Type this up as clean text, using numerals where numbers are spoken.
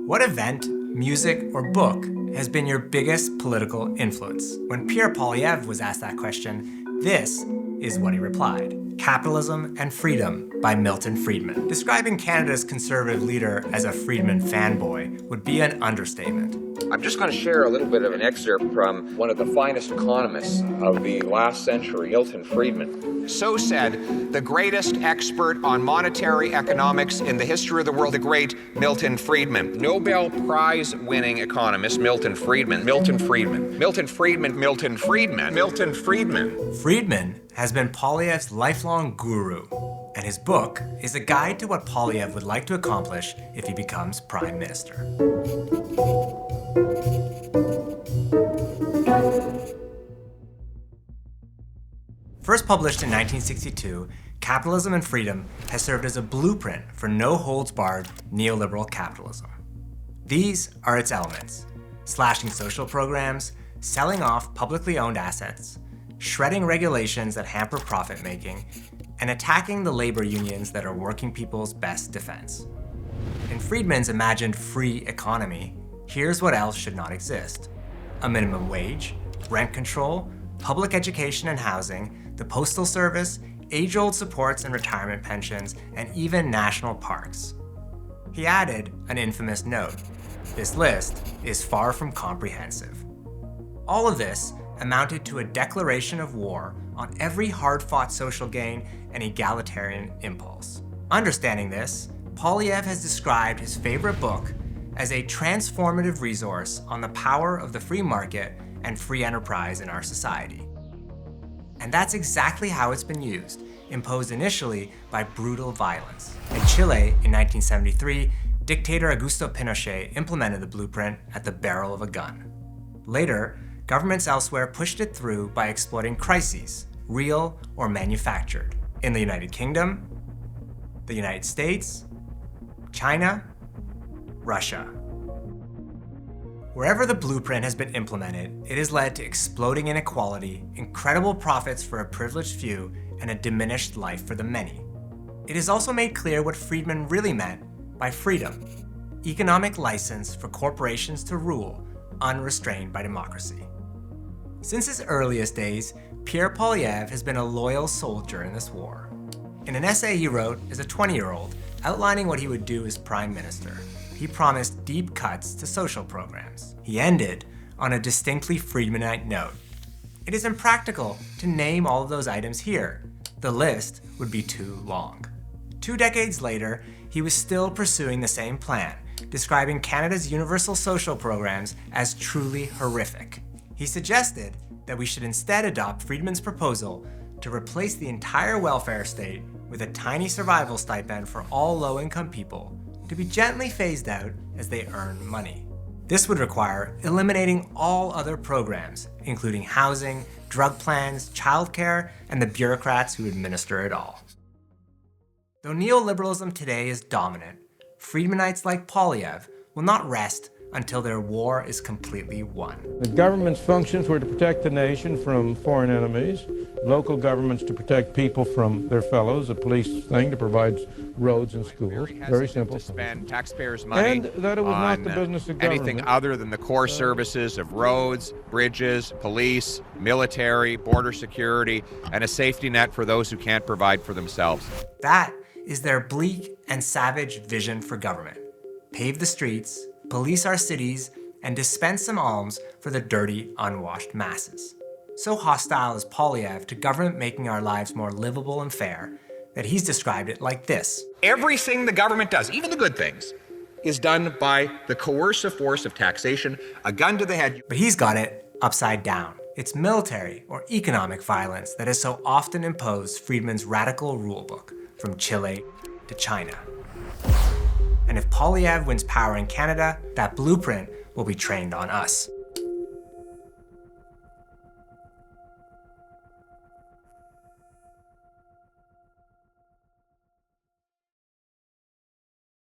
What event, music, or book has been your biggest political influence? When Pierre Poilievre was asked that question, this is what he replied. Capitalism and Freedom by Milton Friedman. Describing Canada's conservative leader as a Friedman fanboy would be an understatement. I'm just going to share a little bit of an excerpt from one of the finest economists of the last century, Milton Friedman. So said the greatest expert on monetary economics in the history of the world, the great Milton Friedman. Nobel Prize-winning economist Milton Friedman. Milton Friedman. Milton Friedman. Milton Friedman. Milton Friedman. Friedman has been Poilievre's lifelong guru, and his book is a guide to what Poilievre would like to accomplish if he becomes Prime Minister. First published in 1962, Capitalism and Freedom has served as a blueprint for no-holds-barred neoliberal capitalism. These are its elements: slashing social programs, selling off publicly owned assets, shredding regulations that hamper profit-making, and attacking the labor unions that are working people's best defense. In Friedman's imagined free economy, here's what else should not exist: a minimum wage, rent control, public education and housing, the postal service, age-old supports and retirement pensions, and even national parks. He added an infamous note: this list is far from comprehensive. All of this amounted to a declaration of war on every hard-fought social gain and egalitarian impulse. Understanding this, Poilievre has described his favorite book as a transformative resource on the power of the free market and free enterprise in our society. And that's exactly how it's been used, imposed initially by brutal violence. In Chile, in 1973, dictator Augusto Pinochet implemented the blueprint at the barrel of a gun. Later, governments elsewhere pushed it through by exploiting crises, real or manufactured, in the United Kingdom, the United States, China, Russia. Wherever the blueprint has been implemented, it has led to exploding inequality, incredible profits for a privileged few, and a diminished life for the many. It has also made clear what Friedman really meant by freedom: economic license for corporations to rule, unrestrained by democracy. Since his earliest days, Pierre Poilievre has been a loyal soldier in this war. In an essay he wrote as a 20-year-old, outlining what he would do as Prime Minister, he promised deep cuts to social programs. He ended on a distinctly Friedmanite note: it is impractical to name all of those items here. The list would be too long. 2 decades later, he was still pursuing the same plan, describing Canada's universal social programs as truly horrific. He suggested that we should instead adopt Friedman's proposal to replace the entire welfare state with a tiny survival stipend for all low-income people, to be gently phased out as they earn money. This would require eliminating all other programs, including housing, drug plans, childcare, and the bureaucrats who administer it all. Though neoliberalism today is dominant, Friedmanites like Poilievre will not rest until their war is completely won. The government's functions were to protect the nation from foreign enemies, local governments to protect people from their fellows, a police thing to provide roads and schools. Very simple. To spend taxpayers' money and that it was not the business of government. Anything other than the core services of roads, bridges, police, military, border security, and a safety net for those who can't provide for themselves. That is their bleak and savage vision for government: pave the streets, police our cities, and dispense some alms for the dirty, unwashed masses. So hostile is Poilievre to government making our lives more livable and fair that he's described it like this: Everything the government does, even the good things, is done by the coercive force of taxation, a gun to the head. But he's got it upside down. It's military or economic violence that has so often imposed Friedman's radical rulebook, from Chile to China. And if Poilievre wins power in Canada, that blueprint will be trained on us.